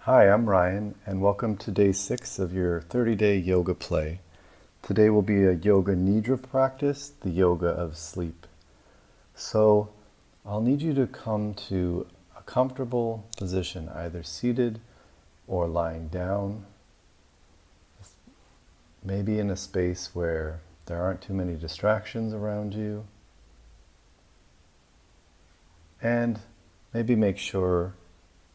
Hi, I'm Ryan, and welcome to day 6 of your 30-day yoga play. Today will be a Yoga Nidra practice, the yoga of sleep. So I'll need you to come to a comfortable position, either seated or lying down, maybe in a space where there aren't too many distractions around you, and maybe make sure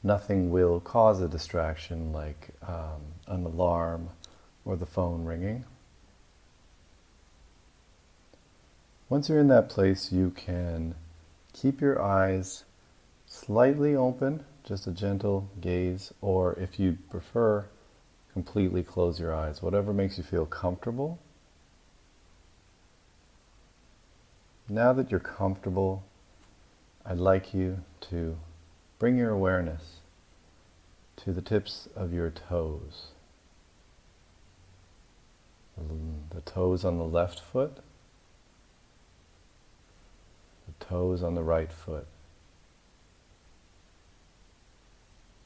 nothing will cause a distraction like an alarm or the phone ringing. Once you're in that place, you can keep your eyes slightly open, just a gentle gaze, or if you prefer, completely close your eyes, whatever makes you feel comfortable. Now that you're comfortable, I'd like you to bring your awareness to the tips of your toes. The toes on the left foot, the toes on the right foot.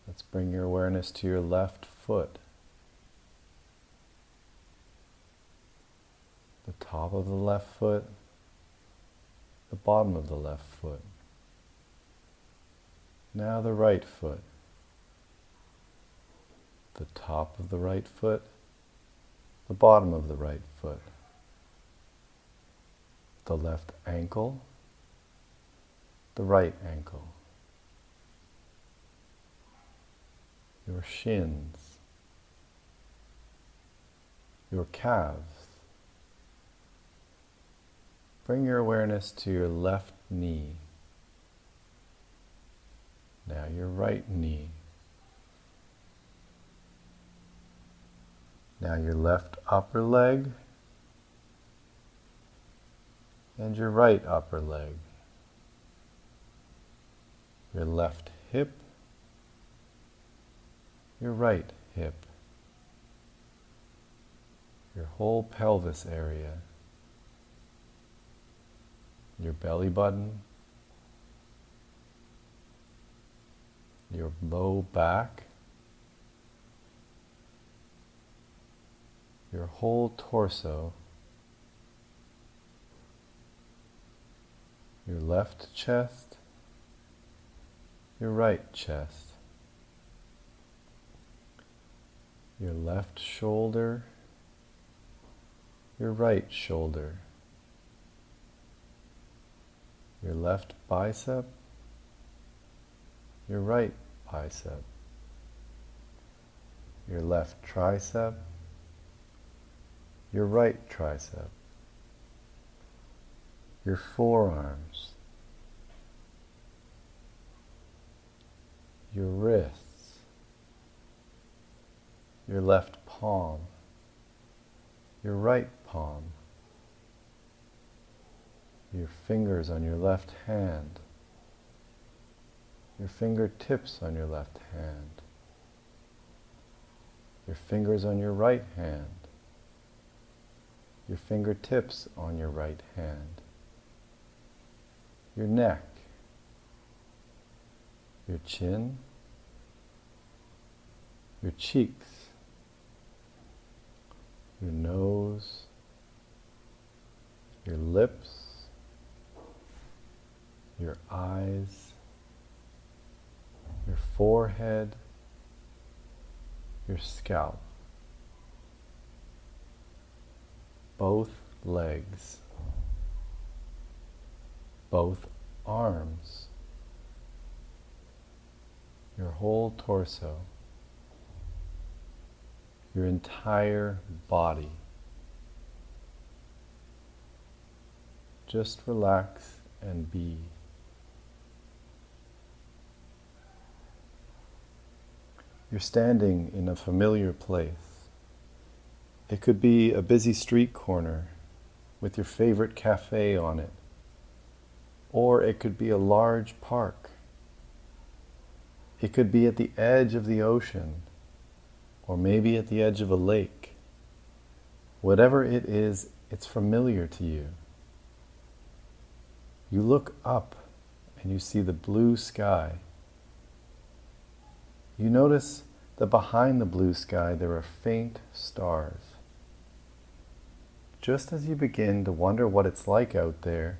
Let's bring your awareness to your left foot, the top of the left foot, the bottom of the left foot. Now the right foot, the top of the right foot, the bottom of the right foot, the left ankle, the right ankle, your shins, your calves. Bring your awareness to your left knee. Now your right knee. Now your left upper leg and your right upper leg. Your left hip, your right hip. Your whole pelvis area. Your belly button, your low back, your whole torso, your left chest, your right chest, your left shoulder, your right shoulder, your left bicep, your right bicep, your left tricep, your right tricep, your forearms, your wrists, your left palm, your right palm, your fingers on your left hand, your fingertips on your left hand, your fingers on your right hand, your fingertips on your right hand, your neck, your chin, your cheeks, your nose, your lips, your eyes, your forehead, your scalp, both legs, both arms, your whole torso, your entire body. Just relax and be. You're standing in a familiar place. It could be a busy street corner with your favorite cafe on it, or it could be a large park. It could be at the edge of the ocean, or maybe at the edge of a lake. Whatever it is, it's familiar to you. You look up and you see the blue sky. You notice that behind the blue sky there are faint stars. Just as you begin to wonder what it's like out there,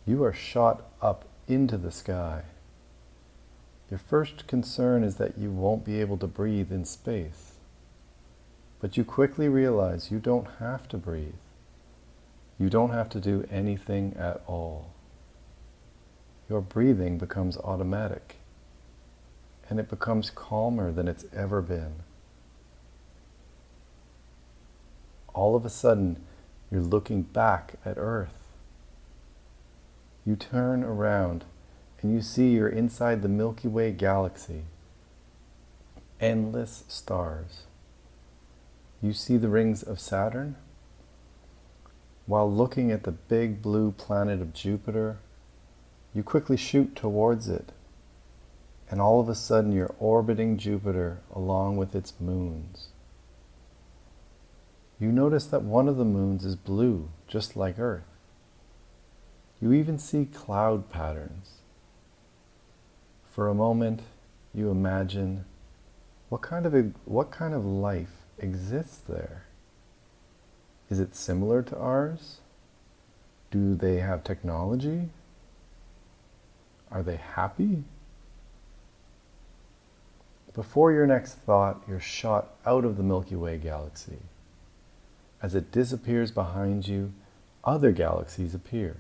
you are shot up into the sky. Your first concern is that you won't be able to breathe in space. But you quickly realize you don't have to breathe. You don't have to do anything at all. Your breathing becomes automatic, and it becomes calmer than it's ever been. All of a sudden, you're looking back at Earth. You turn around and you see you're inside the Milky Way galaxy. Endless stars. You see the rings of Saturn. While looking at the big blue planet of Jupiter, you quickly shoot towards it, and all of a sudden you're orbiting Jupiter along with its moons. You notice that one of the moons is blue, just like Earth. You even see cloud patterns. For a moment, you imagine, what kind of life exists there? Is it similar to ours? Do they have technology? Are they happy? Before your next thought, you're shot out of the Milky Way galaxy. As it disappears behind you, other galaxies appear.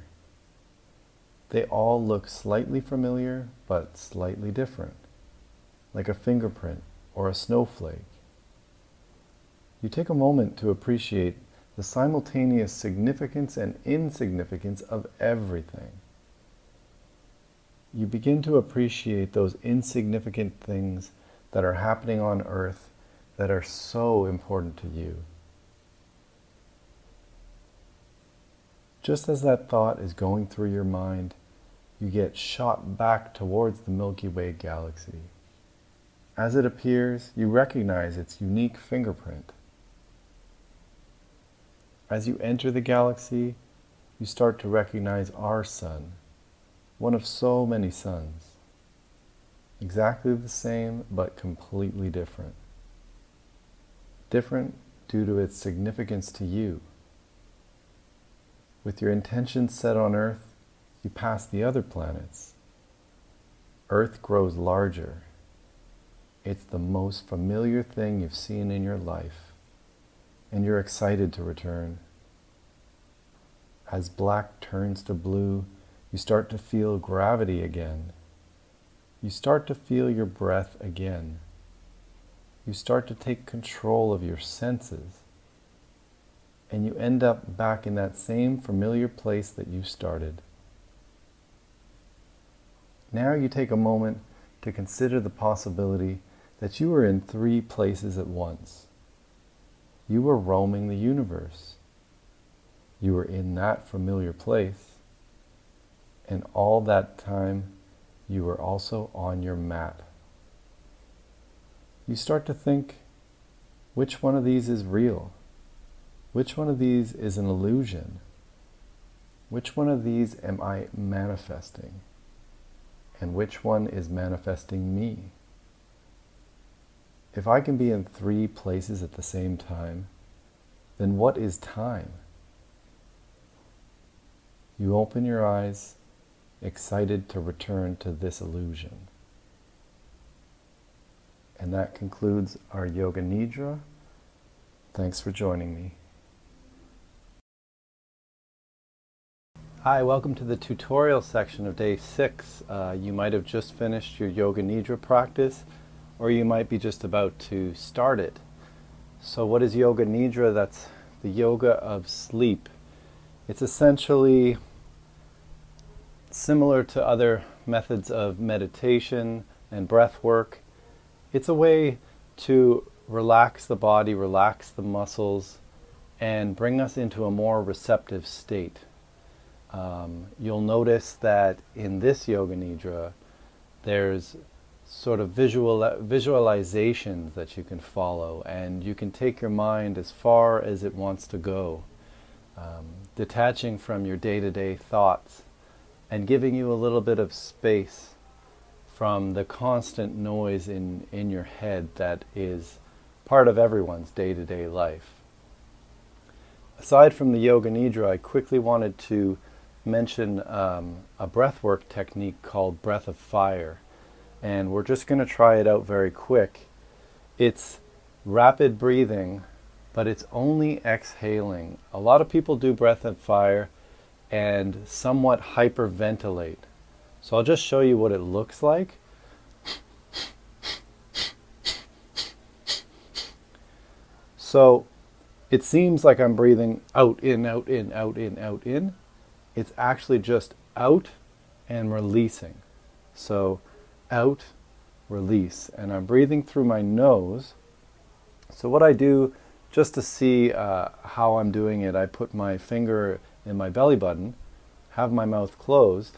They all look slightly familiar, but slightly different, like a fingerprint or a snowflake. You take a moment to appreciate the simultaneous significance and insignificance of everything. You begin to appreciate those insignificant things that are happening on Earth that are so important to you. Just as that thought is going through your mind, you get shot back towards the Milky Way galaxy. As it appears, you recognize its unique fingerprint. As you enter the galaxy, you start to recognize our sun, one of so many suns. Exactly the same, but completely different. Different due to its significance to you. With your intentions set on Earth, you pass the other planets. Earth grows larger. It's the most familiar thing you've seen in your life, and you're excited to return. As black turns to blue, you start to feel gravity again. You start to feel your breath again. You start to take control of your senses. And you end up back in that same familiar place that you started. Now you take a moment to consider the possibility that you were in 3 places at once. You were roaming the universe. You were in that familiar place. And all that time, you were also on your mat. You start to think, which one of these is real? Which one of these is an illusion? Which one of these am I manifesting? And which one is manifesting me? If I can be in 3 places at the same time, then what is time? You open your eyes, excited to return to this illusion. And that concludes our Yoga Nidra. Thanks for joining me. Hi, welcome to the tutorial section of day 6. You might have just finished your Yoga Nidra practice, or you might be just about to start it. So what is Yoga Nidra? That's the yoga of sleep. It's essentially similar to other methods of meditation and breath work. It's a way to relax the body, relax the muscles, and bring us into a more receptive state. You'll notice that in this Yoga Nidra, there's sort of visualizations that you can follow, and you can take your mind as far as it wants to go, detaching from your day-to-day thoughts and giving you a little bit of space from the constant noise in your head that is part of everyone's day-to-day life. Aside from the Yoga Nidra, I quickly wanted to mention a breathwork technique called Breath of Fire. And we're just going to try it out very quick. It's rapid breathing, but it's only exhaling. A lot of people do Breath of Fire and somewhat hyperventilate. So I'll just show you what it looks like. So it seems like I'm breathing out, in, out, in, out, in, out, in. It's actually just out and releasing. So out, release. And I'm breathing through my nose. So what I do, just to see how I'm doing it, I put my finger in my belly button, have my mouth closed,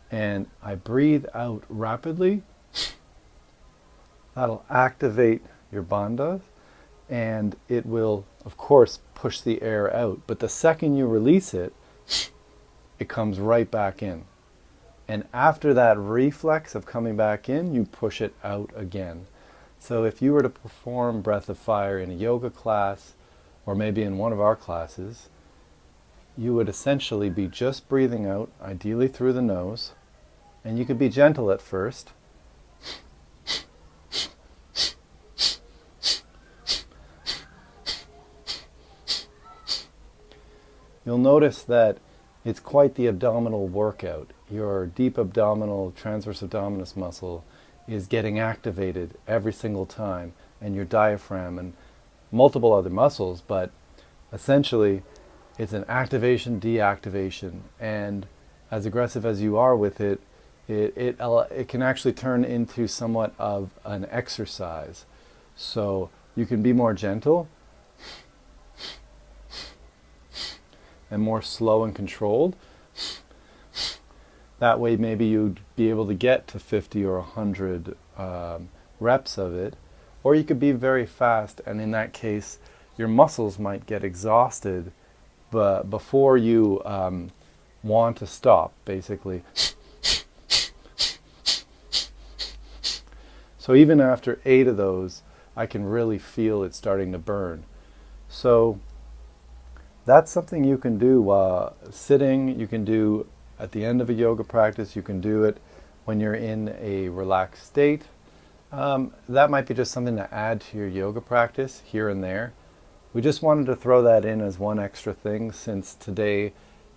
and I breathe out rapidly. That'll activate your bandhas, and it will, of course, push the air out. But the second you release it, it comes right back in. And after that reflex of coming back in, you push it out again. So if you were to perform Breath of Fire in a yoga class, or maybe in one of our classes, you would essentially be just breathing out, ideally through the nose, and you could be gentle at first. You'll notice that it's quite the abdominal workout. Your deep abdominal, transverse abdominis muscle is getting activated every single time, and your diaphragm and multiple other muscles, but essentially it's an activation, deactivation, and as aggressive as you are with it, it can actually turn into somewhat of an exercise. So you can be more gentle and more slow and controlled. That way maybe you'd be able to get to 50 or 100 reps of it. Or you could be very fast, and in that case your muscles might get exhausted before you want to stop, basically. So even after 8 of those, I can really feel it starting to burn. So that's something you can do while sitting. You can do at the end of a yoga practice. You can do it when you're in a relaxed state. That might be just something to add to your yoga practice here and there. We just wanted to throw that in as one extra thing, since today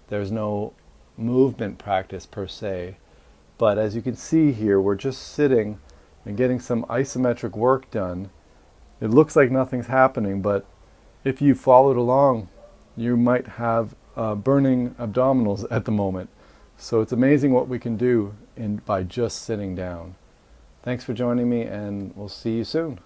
there's no movement practice per se. But as you can see here, we're just sitting and getting some isometric work done. It looks like nothing's happening, but if you followed along, you might have burning abdominals at the moment. So it's amazing what we can do by just sitting down. Thanks for joining me, and we'll see you soon.